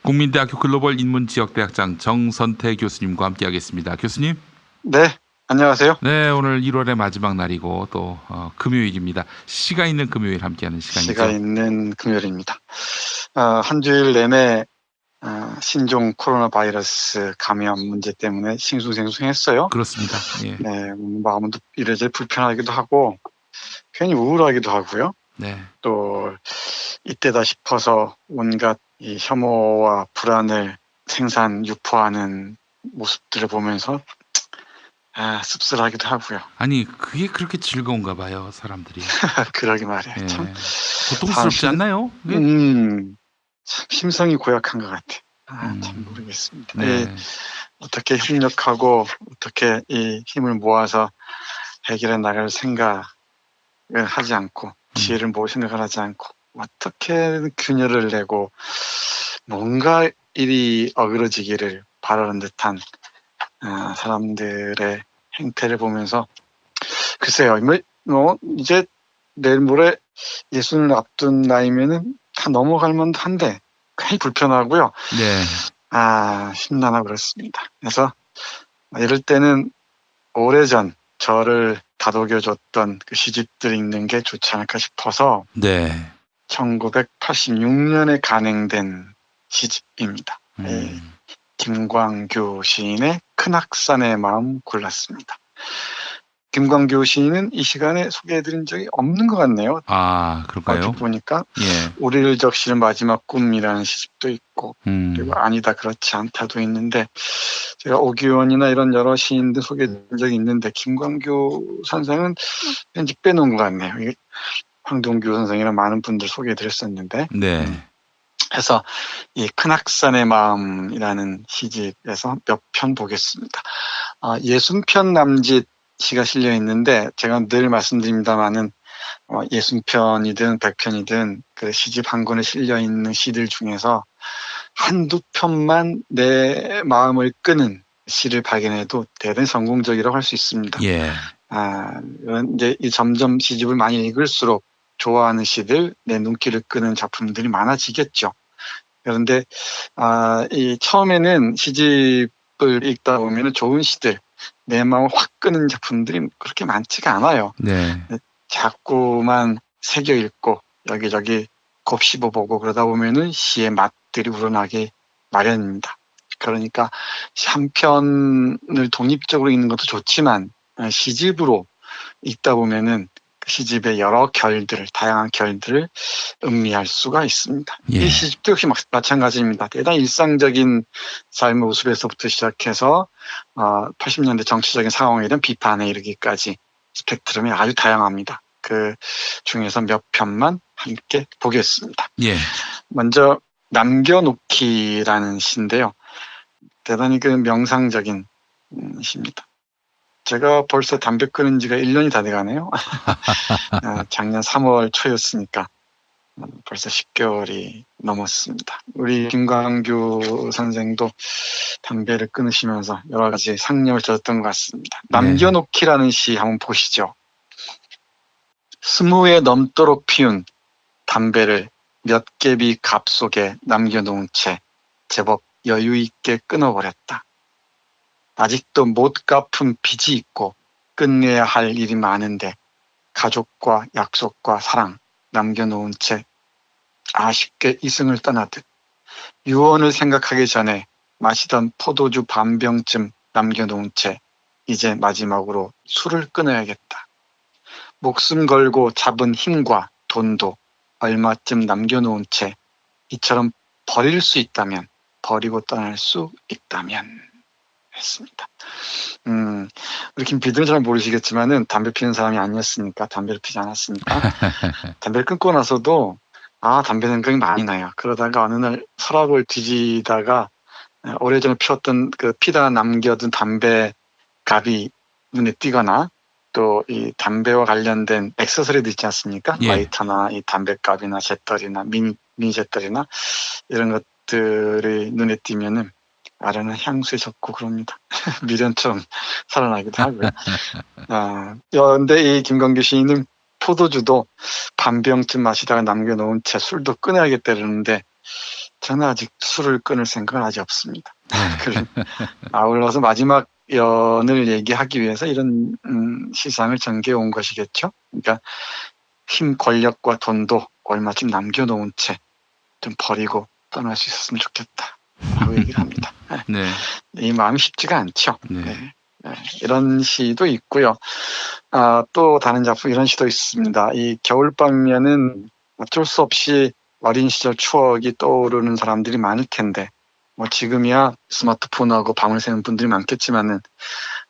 국민대학교 글로벌 인문지역대학장 정선태 교수님과 함께하겠습니다. 교수님. 네, 안녕하세요. 네, 오늘 1월의 마지막 날이고 또 금요일입니다. 시가 있는 금요일 함께하는 시간이죠. 시가 있는 금요일입니다. 한 주일 내내 신종 코로나 바이러스 감염 문제 때문에 싱숭생숭했어요. 그렇습니다. 예. 네, 마음은 이래저래 불편하기도 하고 괜히 우울하기도 하고요. 네. 또 이때다 싶어서 온갖 이 혐오와 불안을 유포하는 모습들을 보면서 씁쓸하기도 하고요. 아니 그게 그렇게 즐거운가 봐요, 사람들이. 그러게 말이에요. 예. 참 고통스럽지 않나요? 그게? 참 심성이 고약한 것 같아. 참 모르겠습니다. 네. 어떻게 협력하고 어떻게 이 힘을 모아서 해결해 나갈 생각을 하지 않고 지혜를 모을 생각을 하지 않고 어떻게 균열을 내고 뭔가 일이 어그러지기를 바라는 듯한 사람들의 행태를 보면서 글쎄요, 이제 내일 모레 예순을 앞둔 나이면은 다 넘어갈 만도 한데 괜히 불편하고요. 네. 심란하고 그렇습니다. 그래서 이럴 때는 오래전 저를 다독여줬던 그 시집들 읽는 게 좋지 않을까 싶어서 네. 1986년에 간행된 시집입니다. 김광규 시인의 큰악산의 마음 골랐습니다. 김광규 시인은 이 시간에 소개해드린 적이 없는 것 같네요. 그럴까요? 어디 보니까 예. 우리를 적시는 마지막 꿈이라는 시집도 있고 그리고 음. 아니다 그렇지 않다도 있는데 제가 오기원이나 이런 여러 시인들 소개해드린 적이 있는데 김광규 선생은 왠지 빼놓은 것 같네요. 황동규 선생이나 많은 분들 소개해드렸었는데 네. 그래서 이 큰악산의 마음이라는 시집에서 몇 편 보겠습니다. 60편 남짓 시가 실려 있는데 제가 늘 말씀드립니다마는 60편이든 100편이든 그 시집 한 권에 실려 있는 시들 중에서 한두 편만 내 마음을 끄는 시를 발견해도 대단히 성공적이라고 할 수 있습니다. 예. 이제 점점 시집을 많이 읽을수록 좋아하는 시들, 내 눈길을 끄는 작품들이 많아지겠죠. 그런데 이 처음에는 시집을 읽다 보면 좋은 시들, 내 마음을 확 끄는 작품들이 그렇게 많지가 않아요. 네. 자꾸만 새겨 읽고 여기저기 곱씹어보고 그러다 보면은 시의 맛들이 우러나기 마련입니다. 그러니까 한 편을 독립적으로 읽는 것도 좋지만 시집으로 읽다 보면은 그 시집의 여러 결들, 다양한 결들을 음미할 수가 있습니다. 예. 이 시집도 역시 마찬가지입니다. 대단히 일상적인 삶의 모습에서부터 시작해서 80년대 정치적인 상황에 대한 비판에 이르기까지 스펙트럼이 아주 다양합니다. 그 중에서 몇 편만 함께 보겠습니다. 예. 먼저 남겨놓기라는 시인데요. 대단히 그 명상적인 시입니다. 제가 벌써 담배 끊은 지가 1년이 다 돼가네요. 작년 3월 초였으니까 벌써 10개월이 넘었습니다. 우리 김광규 선생도 담배를 끊으시면서 여러 가지 상념을 졌던 것 같습니다. 남겨놓기라는 시 한번 보시죠. 20에 넘도록 피운 담배를 몇 갭이 갑 속에 남겨놓은 채 제법 여유 있게 끊어버렸다. 아직도 못 갚은 빚이 있고 끝내야 할 일이 많은데 가족과 약속과 사랑 남겨놓은 채 아쉽게 이승을 떠나듯 유언을 생각하기 전에 마시던 포도주 반병쯤 남겨놓은 채 이제 마지막으로 술을 끊어야겠다. 목숨 걸고 잡은 힘과 돈도 얼마쯤 남겨놓은 채 이처럼 버릴 수 있다면 버리고 떠날 수 있다면 했습니다. 우리 김PD는 잘 모르시겠지만은 담배 피는 사람이 아니었으니까 담배를 피지 않았으니까 담배를 끊고 나서도 담배 생각이 많이 나요. 그러다가 어느 날 서랍을 뒤지다가 오래전에 피웠던 그 피다가 남겨둔 담배 갑이 눈에 띄거나 또 이 담배와 관련된 액세서리도 있지 않습니까? 예. 라이터나 이 담배갑이나 잿더리나 미니 잿더리나 이런 것들이 눈에 띄면은 아련한 향수에 젖고 그럽니다. 미련처럼 살아나기도 하고요. 그런데 이 김광규 시인은 포도주도 반병쯤 마시다가 남겨놓은 채 술도 끊어야겠다 그러는데 저는 아직 술을 끊을 생각은 아직 없습니다. 네. 그리고 아울러서 마지막 연을 얘기하기 위해서 이런 시상을 전개해 온 것이겠죠. 그러니까 힘, 권력과 돈도 얼마쯤 남겨놓은 채 좀 버리고 떠날 수 있었으면 좋겠다 라고 얘기를 합니다. 네. 이 마음이 쉽지가 않죠. 네. 네. 네. 이런 시도 있고요. 또 다른 작품 이런 시도 있습니다. 이 겨울밤이면은 어쩔 수 없이 어린 시절 추억이 떠오르는 사람들이 많을 텐데, 뭐 지금이야 스마트폰하고 밤을 새는 분들이 많겠지만은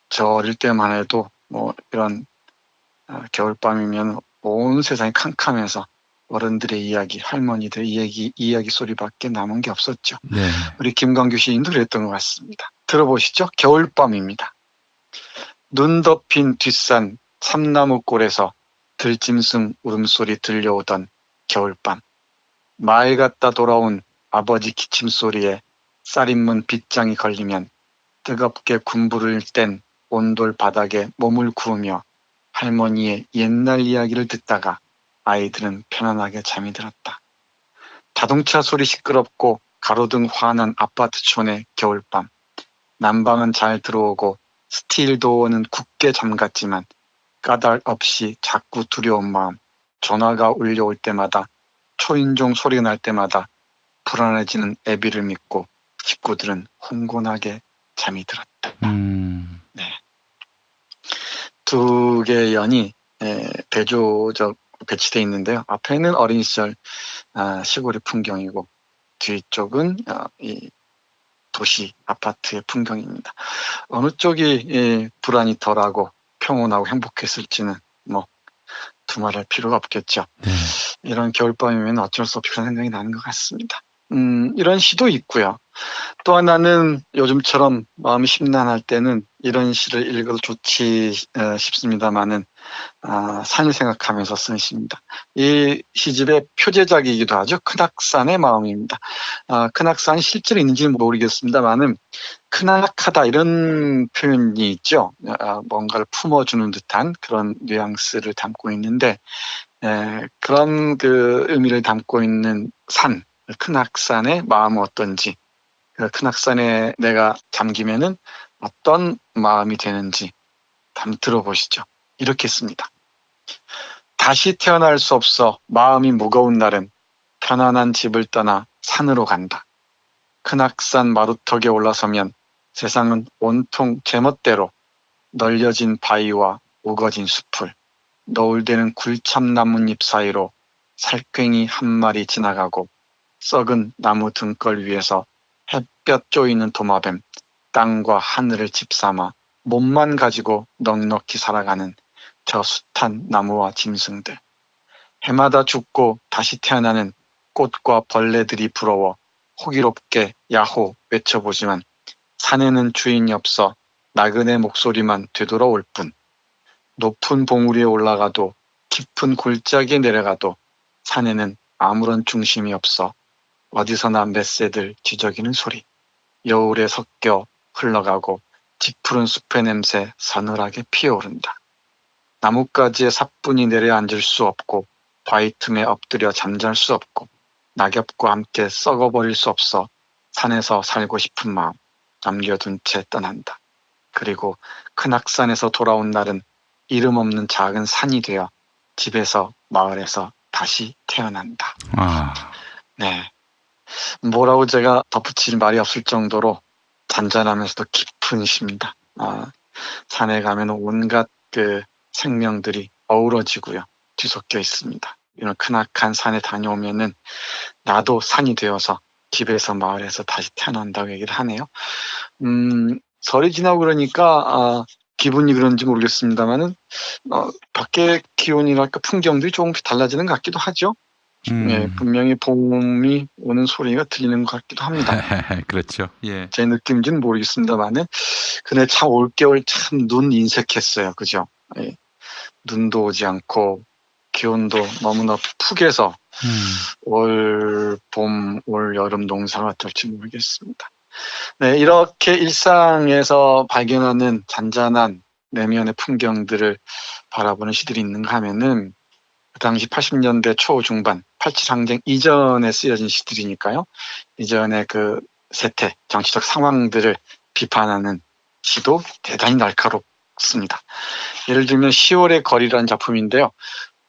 저 어릴 때만 해도 뭐 이런 겨울밤이면 온 세상이 캄캄해서 어른들의 이야기, 할머니들의 이야기 소리밖에 남은 게 없었죠. 네. 우리 김광규 시인도 그랬던 것 같습니다. 들어보시죠. 겨울밤입니다. 눈 덮인 뒷산 참나무골에서 들짐승 울음소리 들려오던 겨울밤. 마을 갔다 돌아온 아버지 기침소리에 쌀인문 빗장이 걸리면 뜨겁게 군부를 뗀 온돌 바닥에 몸을 구우며 할머니의 옛날 이야기를 듣다가 아이들은 편안하게 잠이 들었다. 자동차 소리 시끄럽고 가로등 환한 아파트촌의 겨울밤. 난방은 잘 들어오고 스틸 도어는 굳게 잠갔지만 까닭 없이 자꾸 두려운 마음. 전화가 울려올 때마다 초인종 소리가 날 때마다 불안해지는 애비를 믿고 식구들은 흥건하게 잠이 들었다. 네. 두 개의 연이 대조적 배치되어 있는데요. 앞에는 어린 시절 시골의 풍경이고 뒤쪽은 이 도시 아파트의 풍경입니다. 어느 쪽이 불안이 덜하고 평온하고 행복했을지는 뭐 두말할 필요가 없겠죠. 네. 이런 겨울밤이면 어쩔 수 없이 그런 생각이 나는 것 같습니다. 이런 시도 있고요. 또 하나는 요즘처럼 마음이 심란할 때는 이런 시를 읽어도 좋지 싶습니다만은 산을 생각하면서 쓴 시입니다. 이 시집의 표제작이기도 하죠. 크낙산의 마음입니다. 크낙산이 실제로 있는지는 모르겠습니다만은 크낙하다 이런 표현이 있죠. 뭔가를 품어주는 듯한 그런 뉘앙스를 담고 있는데 그런 그 의미를 담고 있는 산, 크낙산의 마음은 어떤지, 그 크낙산에 내가 잠기면은 어떤 마음이 되는지 한번 들어보시죠. 이렇게 씁니다. 다시 태어날 수 없어 마음이 무거운 날은 편안한 집을 떠나 산으로 간다. 크낙산 마루턱에 올라서면 세상은 온통 제멋대로 널려진 바위와 우거진 숲을, 너울대는 굴참나뭇잎 사이로 살쾡이 한 마리 지나가고 썩은 나무 등걸 위에서 햇볕 쪼이는 도마뱀, 땅과 하늘을 집삼아 몸만 가지고 넉넉히 살아가는 저 숱한 나무와 짐승들. 해마다 죽고 다시 태어나는 꽃과 벌레들이 부러워 호기롭게 야호 외쳐보지만 산에는 주인이 없어 나그네 목소리만 되돌아올 뿐. 높은 봉우리에 올라가도 깊은 골짜기에 내려가도 산에는 아무런 중심이 없어 어디서나 맷새들 뒤적이는 소리. 여울에 섞여 흘러가고 짙푸른 숲의 냄새 서늘하게 피어오른다. 나뭇가지에 사뿐히 내려앉을 수 없고 바위 틈에 엎드려 잠잘 수 없고 낙엽과 함께 썩어버릴 수 없어 산에서 살고 싶은 마음 남겨둔 채 떠난다. 그리고 크낙산에서 돌아온 날은 이름 없는 작은 산이 되어 집에서 마을에서 다시 태어난다. 네. 뭐라고 제가 덧붙일 말이 없을 정도로 잔잔하면서도 깊은 시입니다. 산에 가면 온갖 그 생명들이 어우러지고요. 뒤섞여 있습니다. 이런 크낙한 산에 다녀오면은 나도 산이 되어서 집에서 마을에서 다시 태어난다고 얘기를 하네요. 설이 지나고 그러니까 기분이 그런지 모르겠습니다만은 밖에 기온이랄까 풍경들이 조금씩 달라지는 것 같기도 하죠. 예, 분명히 봄이 오는 소리가 들리는 것 같기도 합니다. 그렇죠. 예. 제 느낌인지는 모르겠습니다만은 근데 참 올겨울 참 눈 인색했어요. 그죠? 예, 눈도 오지 않고 기온도 너무나 푹해서 올 봄, 올 여름 농사가 어떨지 모르겠습니다. 네, 이렇게 일상에서 발견하는 잔잔한 내면의 풍경들을 바라보는 시들이 있는가 하면은 그 당시 80년대 초중반 87 항쟁 이전에 쓰여진 시들이니까요. 이전의 그 세태, 정치적 상황들을 비판하는 시도 대단히 날카롭습니다. 예를 들면 10월의 거리라는 작품인데요.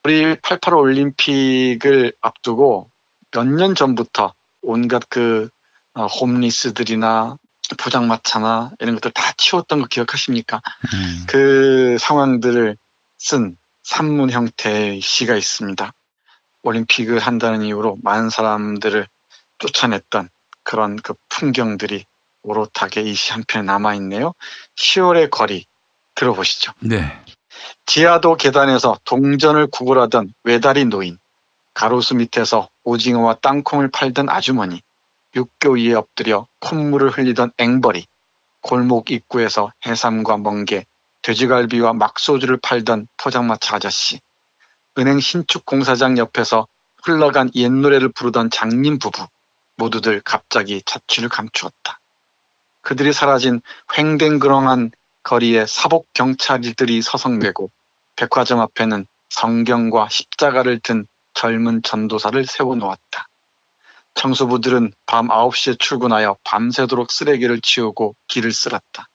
우리 88 올림픽을 앞두고 몇 년 전부터 온갖 그 홈리스들이나 포장마차나 이런 것들 다 치웠던 거 기억하십니까? 그 상황들을 쓴 산문 형태의 시가 있습니다. 올림픽을 한다는 이유로 많은 사람들을 쫓아냈던 그런 그 풍경들이 오롯하게 이 시 한편에 남아있네요. 10월의 거리 들어보시죠. 네. 지하도 계단에서 동전을 구걸하던 외다리 노인, 가로수 밑에서 오징어와 땅콩을 팔던 아주머니, 육교 위에 엎드려 콧물을 흘리던 앵벌이, 골목 입구에서 해삼과 멍게, 돼지갈비와 막소주를 팔던 포장마차 아저씨, 은행 신축 공사장 옆에서 흘러간 옛 노래를 부르던 장님 부부, 모두들 갑자기 자취를 감추었다. 그들이 사라진 횡댕그렁한 거리에 사복 경찰들이 서성대고 백화점 앞에는 성경과 십자가를 든 젊은 전도사를 세워놓았다. 청소부들은 밤 9시에 출근하여 밤새도록 쓰레기를 치우고 길을 쓸었다.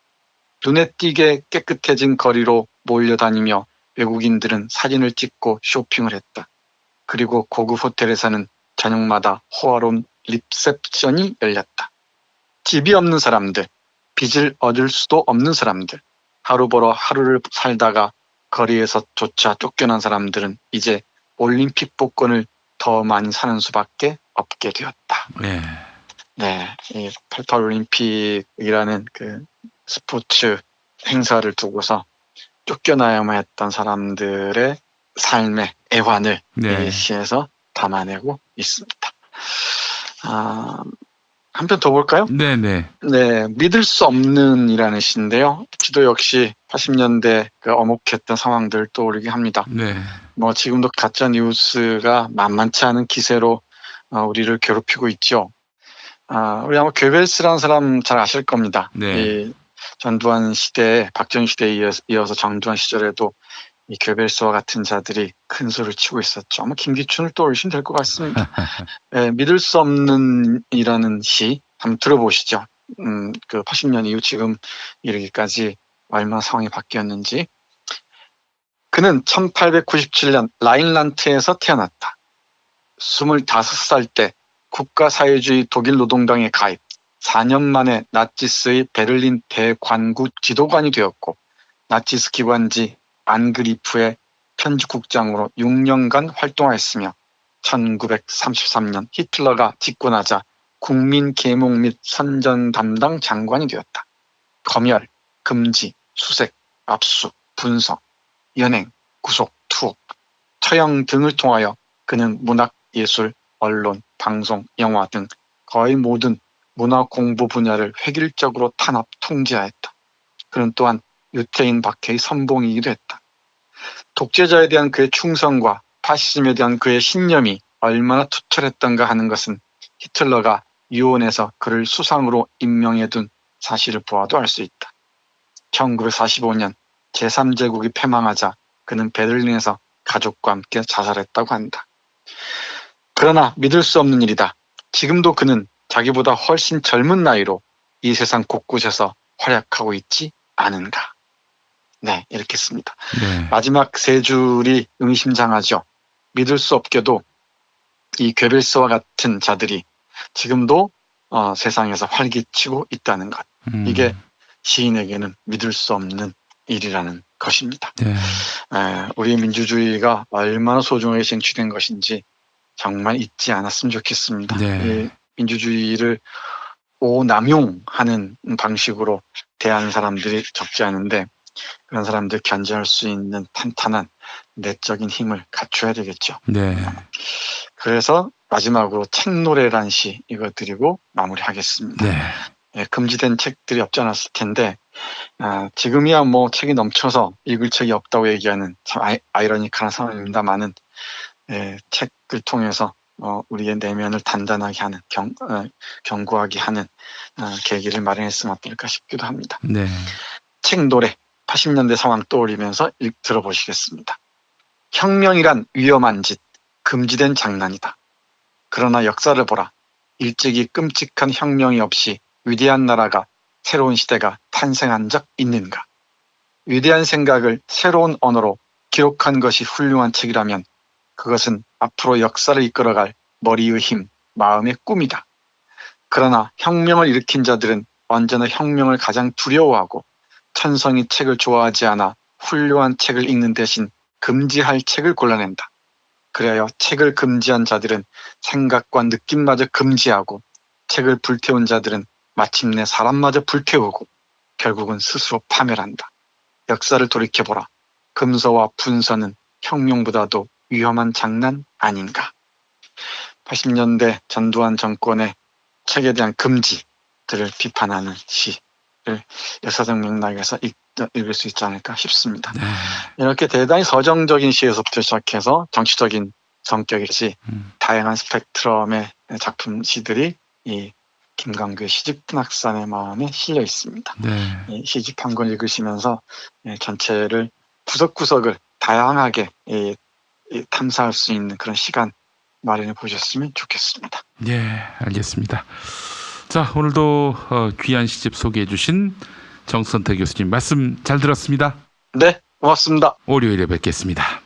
눈에 띄게 깨끗해진 거리로 몰려다니며 외국인들은 사진을 찍고 쇼핑을 했다. 그리고 고급 호텔에서는 저녁마다 호화로운 리셉션이 열렸다. 집이 없는 사람들, 빚을 얻을 수도 없는 사람들, 하루 벌어 하루를 살다가 거리에서조차 쫓겨난 사람들은 이제 올림픽 복권을 더 많이 사는 수밖에 없게 되었다. 네. 네, 이 88 올림픽이라는 그 스포츠 행사를 두고서 쫓겨나야만 했던 사람들의 삶의 애환을 네. 이 시에서 담아내고 있습니다. 한 편 더 볼까요? 네네. 네, 믿을 수 없는 이라는 시인데요. 시도 역시 80년대 그 어목했던 상황들을 떠올리게 합니다. 네. 뭐 지금도 가짜 뉴스가 만만치 않은 기세로 우리를 괴롭히고 있죠. 우리 아마 괴벨스라는 사람 잘 아실 겁니다. 네. 이 전두환 시대에 박정희 시대에 이어서 정두환 시절에도 이 괴벨스와 같은 자들이 큰 소리를 치고 있었죠. 아마 김기춘을 떠올리시면 될 것 같습니다. 네, 믿을 수 없는 이라는 시 한번 들어보시죠. 그 80년 이후 지금 이르기까지 얼마나 상황이 바뀌었는지. 그는 1897년 라인란트에서 태어났다. 25살 때 국가사회주의 독일 노동당에 가입, 4년 만에 나치스의 베를린 대관구 지도관이 되었고 나치스 기관지 안그리프의 편집국장으로 6년간 활동하였으며 1933년 히틀러가 집권하자 국민 계몽 및 선전 담당 장관이 되었다. 검열, 금지, 수색, 압수, 분석, 연행, 구속, 투옥, 처형 등을 통하여 그는 문학, 예술, 언론, 방송, 영화 등 거의 모든 문화 공부 분야를 획일적으로 탄압, 통제하였다. 그는 또한 유태인 박해의 선봉이기도 했다. 독재자에 대한 그의 충성과 파시즘에 대한 그의 신념이 얼마나 투철했던가 하는 것은 히틀러가 유언에서 그를 수상으로 임명해둔 사실을 보아도 알 수 있다. 1945년 제3제국이 패망하자 그는 베를린에서 가족과 함께 자살했다고 한다. 그러나 믿을 수 없는 일이다. 지금도 그는 자기보다 훨씬 젊은 나이로 이 세상 곳곳에서 활약하고 있지 않은가. 네, 이렇게 씁니다. 네. 마지막 세 줄이 의미심장하죠. 믿을 수 없게도 이 괴벨스와 같은 자들이 지금도 세상에서 활기치고 있다는 것. 이게 시인에게는 믿을 수 없는 일이라는 것입니다. 네. 우리 민주주의가 얼마나 소중하게 쟁취된 것인지 정말 잊지 않았으면 좋겠습니다. 네. 이 민주주의를 오남용하는 방식으로 대하는 사람들이 적지 않은데 그런 사람들 견제할 수 있는 탄탄한 내적인 힘을 갖춰야 되겠죠. 네. 그래서 마지막으로 책노래란 시 이거 드리고 마무리하겠습니다. 네. 예, 금지된 책들이 없지 않았을 텐데 지금이야 뭐 책이 넘쳐서 읽을 책이 없다고 얘기하는 참 아이러니컬한 상황입니다만은 책을 통해서 우리의 내면을 단단하게 하는 견고하게 하는 계기를 마련했으면 어떨까 싶기도 합니다. 네. 책 노래 80년대 상황 떠올리면서 들어보시겠습니다. 혁명이란 위험한 짓, 금지된 장난이다. 그러나 역사를 보라. 일찍이 끔찍한 혁명이 없이 위대한 나라가, 새로운 시대가 탄생한 적 있는가? 위대한 생각을 새로운 언어로 기록한 것이 훌륭한 책이라면 그것은 앞으로 역사를 이끌어갈 머리의 힘, 마음의 꿈이다. 그러나 혁명을 일으킨 자들은 언제나 혁명을 가장 두려워하고 천성이 책을 좋아하지 않아 훌륭한 책을 읽는 대신 금지할 책을 골라낸다. 그래야 책을 금지한 자들은 생각과 느낌마저 금지하고 책을 불태운 자들은 마침내 사람마저 불태우고 결국은 스스로 파멸한다. 역사를 돌이켜보라. 금서와 분서는 혁명보다도 위험한 장난 아닌가. 80년대 전두환 정권의 책에 대한 금지들을 비판하는 시를 역사적 맥락에서 읽을 수 있지 않을까 싶습니다. 네. 이렇게 대단히 서정적인 시에서부터 시작해서 정치적인 성격의 시, 다양한 스펙트럼의 작품 시들이 이 김광규의 시집문학산의 마음에 실려 있습니다. 네. 이 시집 한 권 읽으시면서 전체를 구석구석을 다양하게 탐사할 수 있는 그런 시간 마련해 보셨으면 좋겠습니다. 예, 알겠습니다. 자, 오늘도 귀한 시집 소개해 주신 정선태 교수님 말씀 잘 들었습니다. 네, 고맙습니다. 월요일에 뵙겠습니다.